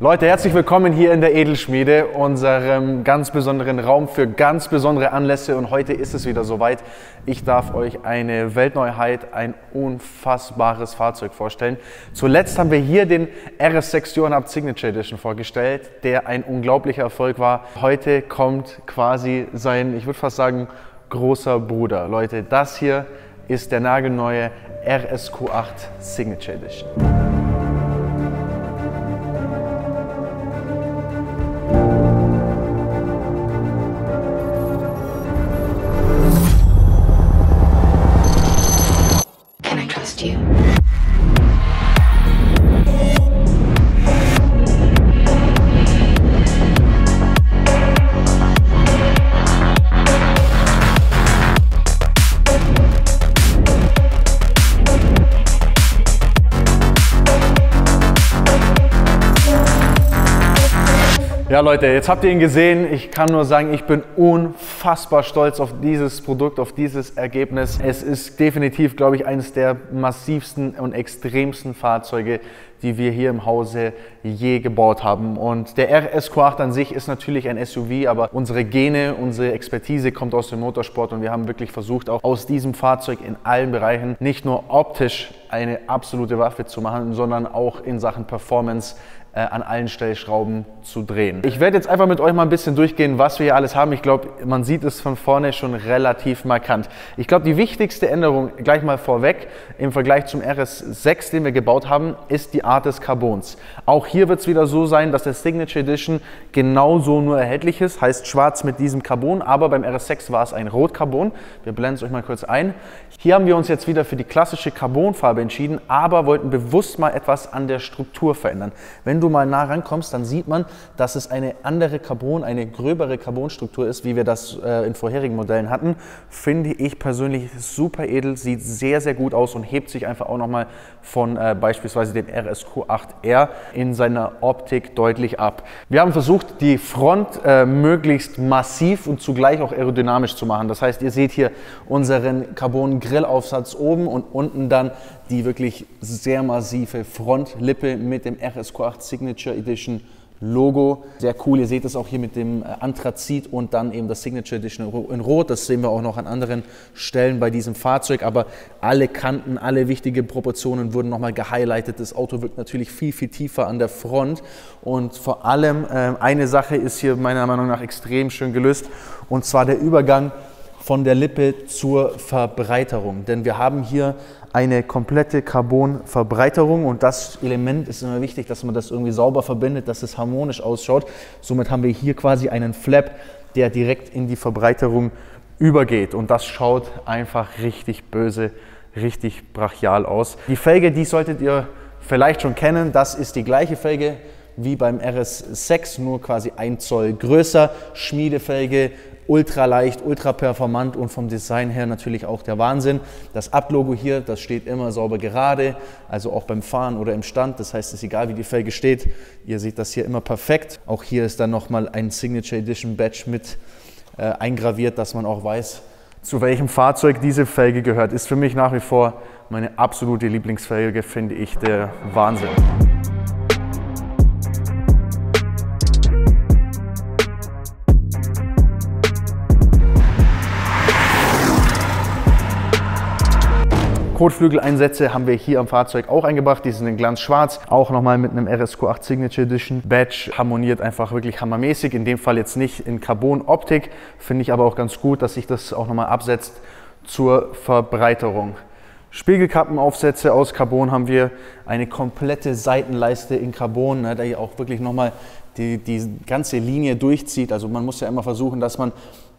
Leute, herzlich willkommen hier in der Edelschmiede, unserem ganz besonderen Raum für ganz besondere Anlässe. Und heute ist es wieder soweit. Ich darf euch eine Weltneuheit, ein unfassbares Fahrzeug vorstellen. Zuletzt haben wir hier den RS6 Johan Signature Edition vorgestellt, der ein unglaublicher Erfolg war. Heute kommt quasi sein, ich würde fast sagen, großer Bruder. Leute, das hier ist der nagelneue RSQ8 Signature Edition. Ja Leute, jetzt habt ihr ihn gesehen. Ich kann nur sagen, ich bin unfassbar stolz auf dieses Produkt, auf dieses Ergebnis. Es ist definitiv, glaube ich, eines der massivsten und extremsten Fahrzeuge, die wir hier im Hause je gebaut haben. Und der RSQ8 an sich ist natürlich ein SUV, aber unsere Gene, unsere Expertise kommt aus dem Motorsport und wir haben wirklich versucht, auch aus diesem Fahrzeug in allen Bereichen nicht nur optisch eine absolute Waffe zu machen, sondern auch in Sachen Performance an allen Stellschrauben zu drehen. Ich werde jetzt einfach mit euch mal ein bisschen durchgehen, was wir hier alles haben. Ich glaube, man sieht es von vorne schon relativ markant. Ich glaube, die wichtigste Änderung, gleich mal vorweg, im Vergleich zum RS6, den wir gebaut haben, ist die Art des Carbons. Auch hier wird es wieder so sein, dass der Signature Edition genauso nur erhältlich ist, heißt schwarz mit diesem Carbon, aber beim RS6 war es ein Rotcarbon. Wir blenden es euch mal kurz ein. Hier haben wir uns jetzt wieder für die klassische Carbonfarbe entschieden, aber wollten bewusst mal etwas an der Struktur verändern. Wenn du mal nah rankommst, dann sieht man, dass es eine andere eine gröbere Carbonstruktur ist, wie wir das in vorherigen Modellen hatten. Finde ich persönlich super edel, sieht sehr, sehr gut aus und hebt sich einfach auch nochmal von beispielsweise dem RSQ8R in seiner Optik deutlich ab. Wir haben versucht, die Front möglichst massiv und zugleich auch aerodynamisch zu machen. Das heißt, ihr seht hier unseren Carbon-Grillaufsatz oben und unten dann die wirklich sehr massive Frontlippe mit dem RSQ8 Signature Edition Logo. Sehr cool, ihr seht es auch hier mit dem Anthrazit und dann eben das Signature Edition in Rot. Das sehen wir auch noch an anderen Stellen bei diesem Fahrzeug, aber alle Kanten, alle wichtigen Proportionen wurden nochmal gehighlightet. Das Auto wirkt natürlich viel, viel tiefer an der Front und vor allem eine Sache ist hier meiner Meinung nach extrem schön gelöst, und zwar der Übergang von der Lippe zur Verbreiterung, denn wir haben hier eine komplette Carbon-Verbreiterung und das Element ist immer wichtig, dass man das irgendwie sauber verbindet, dass es harmonisch ausschaut. Somit haben wir hier quasi einen Flap, der direkt in die Verbreiterung übergeht und das schaut einfach richtig böse, richtig brachial aus. Die Felge, die solltet ihr vielleicht schon kennen, das ist die gleiche Felge wie beim RS6, nur quasi 1 Zoll größer, Schmiedefelge, ultra leicht, ultra performant und vom Design her natürlich auch der Wahnsinn. Das Up-Logo hier, das steht immer sauber gerade, also auch beim Fahren oder im Stand. Das heißt, es ist egal, wie die Felge steht. Ihr seht das hier immer perfekt. Auch hier ist dann nochmal ein Signature Edition Badge mit eingraviert, dass man auch weiß, zu welchem Fahrzeug diese Felge gehört. Ist für mich nach wie vor meine absolute Lieblingsfelge, finde ich der Wahnsinn. Kotflügeleinsätze haben wir hier am Fahrzeug auch eingebracht. Die sind in glanzschwarz, auch nochmal mit einem RSQ8 Signature Edition Badge. Harmoniert einfach wirklich hammermäßig. In dem Fall jetzt nicht in Carbon-Optik, finde ich aber auch ganz gut, dass sich das auch nochmal absetzt zur Verbreiterung. Spiegelkappenaufsätze aus Carbon haben wir, eine komplette Seitenleiste in Carbon, da hier auch wirklich nochmal die ganze Linie durchzieht. Also man muss ja immer versuchen, dass man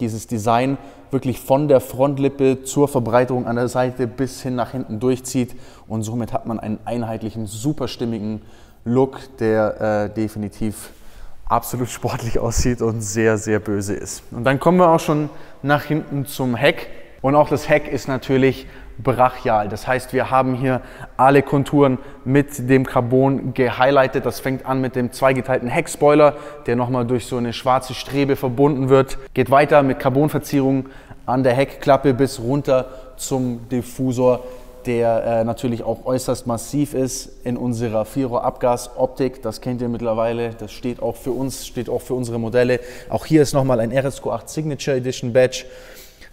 dieses Design wirklich von der Frontlippe zur Verbreiterung an der Seite bis hin nach hinten durchzieht und somit hat man einen einheitlichen, super stimmigen Look, der definitiv absolut sportlich aussieht und sehr, sehr böse ist. Und dann kommen wir auch schon nach hinten zum Heck und auch das Heck ist natürlich brachial. Das heißt, wir haben hier alle Konturen mit dem Carbon gehighlightet. Das fängt an mit dem zweigeteilten Heckspoiler, der nochmal durch so eine schwarze Strebe verbunden wird. Geht weiter mit Carbonverzierung an der Heckklappe bis runter zum Diffusor, der natürlich auch äußerst massiv ist in unserer Vierrohr-Abgas-Optik. Das kennt ihr mittlerweile, das steht auch für uns, steht auch für unsere Modelle. Auch hier ist nochmal ein RSQ8 Signature Edition Badge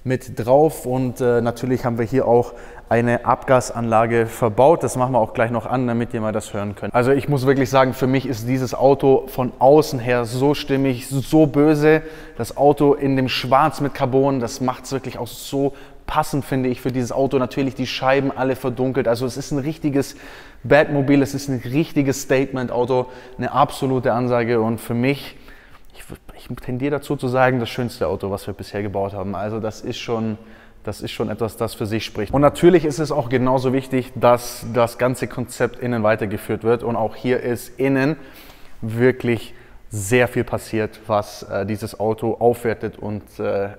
mit drauf und natürlich haben wir hier auch eine Abgasanlage verbaut. Das machen wir auch gleich noch an, damit ihr mal das hören könnt. Also ich muss wirklich sagen, für mich ist dieses Auto von außen her so stimmig, so böse. Das Auto in dem Schwarz mit Carbon, das macht es wirklich auch so passend, finde ich, für dieses Auto. Natürlich die Scheiben alle verdunkelt. Also es ist ein richtiges Batmobil, es ist ein richtiges Statement-Auto, eine absolute Ansage und für mich, ich tendiere dazu zu sagen, das schönste Auto, was wir bisher gebaut haben. Also das ist schon etwas, das für sich spricht. Und natürlich ist es auch genauso wichtig, dass das ganze Konzept innen weitergeführt wird. Und auch hier ist innen wirklich sehr viel passiert, was dieses Auto aufwertet und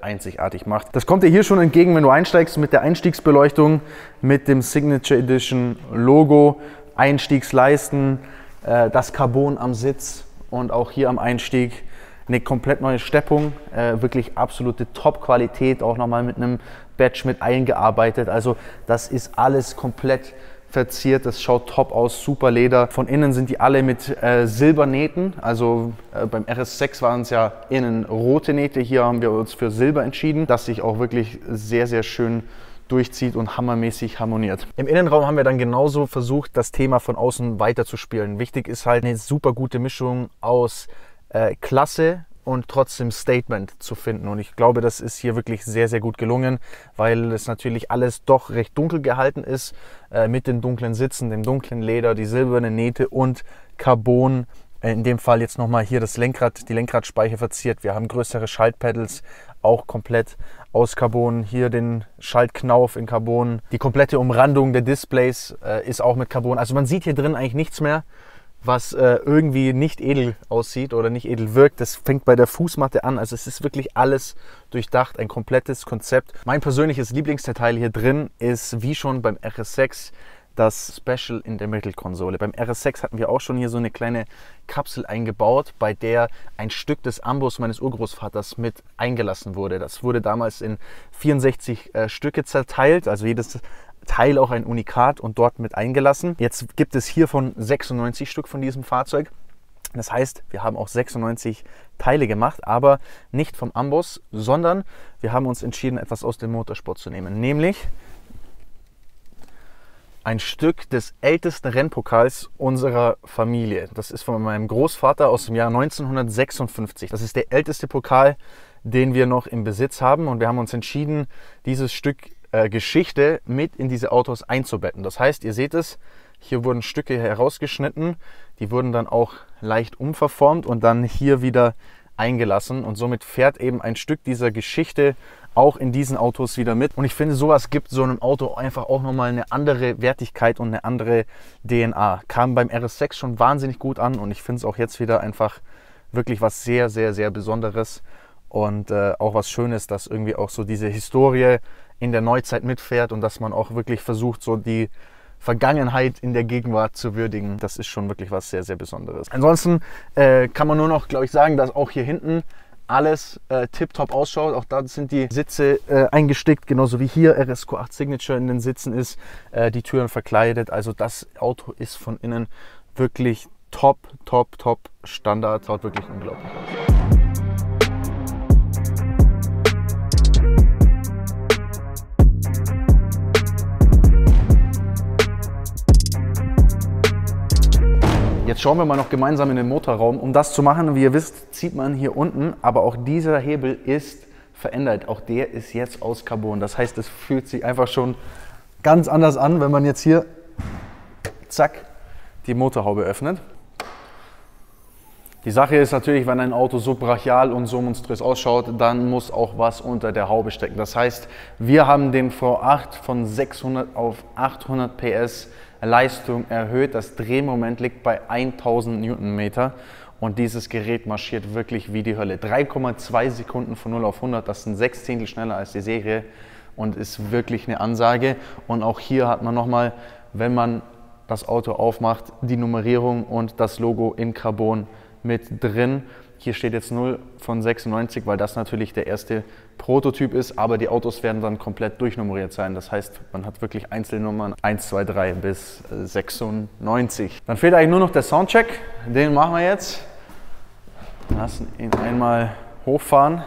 einzigartig macht. Das kommt dir hier schon entgegen, wenn du einsteigst mit der Einstiegsbeleuchtung, mit dem Signature Edition Logo, Einstiegsleisten, das Carbon am Sitz und auch hier am Einstieg eine komplett neue Steppung, wirklich absolute Top-Qualität, auch nochmal mit einem Badge mit eingearbeitet. Also das ist alles komplett verziert, das schaut top aus, super Leder. Von innen sind die alle mit Silbernähten, also beim RS6 waren es ja innen rote Nähte, hier haben wir uns für Silber entschieden, das sich auch wirklich sehr, sehr schön durchzieht und hammermäßig harmoniert. Im Innenraum haben wir dann genauso versucht, das Thema von außen weiterzuspielen. Wichtig ist halt eine super gute Mischung aus Klasse und trotzdem Statement zu finden. Und ich glaube, das ist hier wirklich sehr, sehr gut gelungen, weil es natürlich alles doch recht dunkel gehalten ist, mit den dunklen Sitzen, dem dunklen Leder, die silbernen Nähte und Carbon. In dem Fall jetzt nochmal hier das Lenkrad, die Lenkradspeiche verziert. Wir haben größere Schaltpedals, auch komplett aus Carbon. Hier den Schaltknauf in Carbon. Die komplette Umrandung der Displays ist auch mit Carbon. Also man sieht hier drin eigentlich nichts mehr, was irgendwie nicht edel aussieht oder nicht edel wirkt. Das fängt bei der Fußmatte an. Also es ist wirklich alles durchdacht, ein komplettes Konzept. Mein persönliches Lieblingsdetail hier drin ist, wie schon beim RS6, das Special in der Mittelkonsole. Beim RS6 hatten wir auch schon hier so eine kleine Kapsel eingebaut, bei der ein Stück des Ambus meines Urgroßvaters mit eingelassen wurde. Das wurde damals in 64 Stücke zerteilt, also jedes Teil auch ein Unikat und dort mit eingelassen. Jetzt gibt es hiervon 96 Stück von diesem Fahrzeug. Das heißt, wir haben auch 96 Teile gemacht, aber nicht vom Ambus, sondern wir haben uns entschieden, etwas aus dem Motorsport zu nehmen, nämlich ein Stück des ältesten Rennpokals unserer Familie. Das ist von meinem Großvater aus dem Jahr 1956. Das ist der älteste Pokal, den wir noch im Besitz haben und wir haben uns entschieden, dieses Stück Geschichte mit in diese Autos einzubetten. Das heißt, ihr seht es, hier wurden Stücke herausgeschnitten, die wurden dann auch leicht umverformt und dann hier wieder eingelassen und somit fährt eben ein Stück dieser Geschichte auch in diesen Autos wieder mit. Und ich finde, sowas gibt so einem Auto einfach auch nochmal eine andere Wertigkeit und eine andere DNA. Kam beim RS6 schon wahnsinnig gut an und ich finde es auch jetzt wieder einfach wirklich was sehr, sehr, sehr Besonderes und auch was Schönes, dass irgendwie auch so diese Historie in der Neuzeit mitfährt und dass man auch wirklich versucht, so die Vergangenheit in der Gegenwart zu würdigen. Das ist schon wirklich was sehr, sehr Besonderes. Ansonsten kann man nur noch, glaube ich, sagen, dass auch hier hinten alles tipptopp ausschaut. Auch da sind die Sitze eingestickt, genauso wie hier RSQ8 Signature in den Sitzen ist, die Türen verkleidet. Also das Auto ist von innen wirklich top, top, top Standard. Schaut wirklich unglaublich aus. Jetzt schauen wir mal noch gemeinsam in den Motorraum. Um das zu machen, wie ihr wisst, zieht man hier unten, aber auch dieser Hebel ist verändert. Auch der ist jetzt aus Carbon. Das heißt, es fühlt sich einfach schon ganz anders an, wenn man jetzt hier, zack, die Motorhaube öffnet. Die Sache ist natürlich, wenn ein Auto so brachial und so monströs ausschaut, dann muss auch was unter der Haube stecken. Das heißt, wir haben den V8 von 600 auf 800 PS Leistung erhöht. Das Drehmoment liegt bei 1000 Newtonmeter und dieses Gerät marschiert wirklich wie die Hölle. 3,2 Sekunden von 0 auf 100, das sind 6 Zehntel schneller als die Serie und ist wirklich eine Ansage. Und auch hier hat man nochmal, wenn man das Auto aufmacht, die Nummerierung und das Logo in Carbon mit drin. Hier steht jetzt 0 von 96, weil das natürlich der erste Prototyp ist, aber die Autos werden dann komplett durchnummeriert sein. Das heißt, man hat wirklich Einzelnummern 1, 2, 3 bis 96. Dann fehlt eigentlich nur noch der Soundcheck. Den machen wir jetzt. Lassen ihn einmal hochfahren.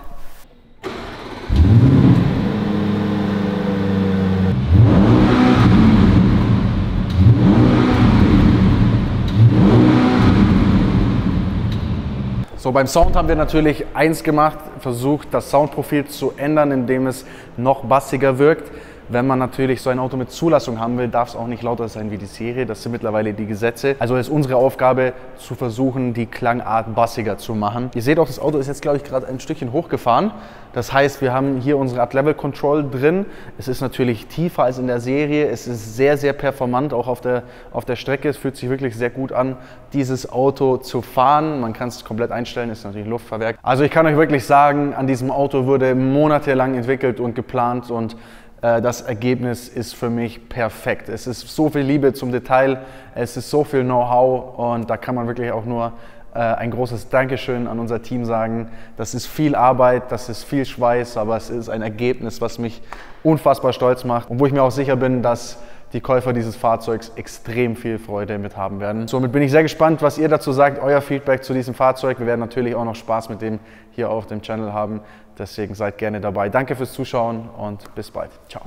So, beim Sound haben wir natürlich eins gemacht, versucht das Soundprofil zu ändern, indem es noch bassiger wirkt. Wenn man natürlich so ein Auto mit Zulassung haben will, darf es auch nicht lauter sein wie die Serie. Das sind mittlerweile die Gesetze. Also ist unsere Aufgabe, zu versuchen, die Klangart bassiger zu machen. Ihr seht auch, das Auto ist jetzt, glaube ich, gerade ein Stückchen hochgefahren. Das heißt, wir haben hier unsere Art Level Control drin. Es ist natürlich tiefer als in der Serie. Es ist sehr, sehr performant, auch auf der Strecke. Es fühlt sich wirklich sehr gut an, dieses Auto zu fahren. Man kann es komplett einstellen, ist natürlich Luftfahrwerk. Also ich kann euch wirklich sagen, an diesem Auto wurde monatelang entwickelt und geplant und das Ergebnis ist für mich perfekt. Es ist so viel Liebe zum Detail, es ist so viel Know-how und da kann man wirklich auch nur ein großes Dankeschön an unser Team sagen. Das ist viel Arbeit, das ist viel Schweiß, aber es ist ein Ergebnis, was mich unfassbar stolz macht und wo ich mir auch sicher bin, dass die Käufer dieses Fahrzeugs extrem viel Freude mit haben werden. Somit bin ich sehr gespannt, was ihr dazu sagt, euer Feedback zu diesem Fahrzeug. Wir werden natürlich auch noch Spaß mit dem hier auf dem Channel haben. Deswegen seid gerne dabei. Danke fürs Zuschauen und bis bald. Ciao.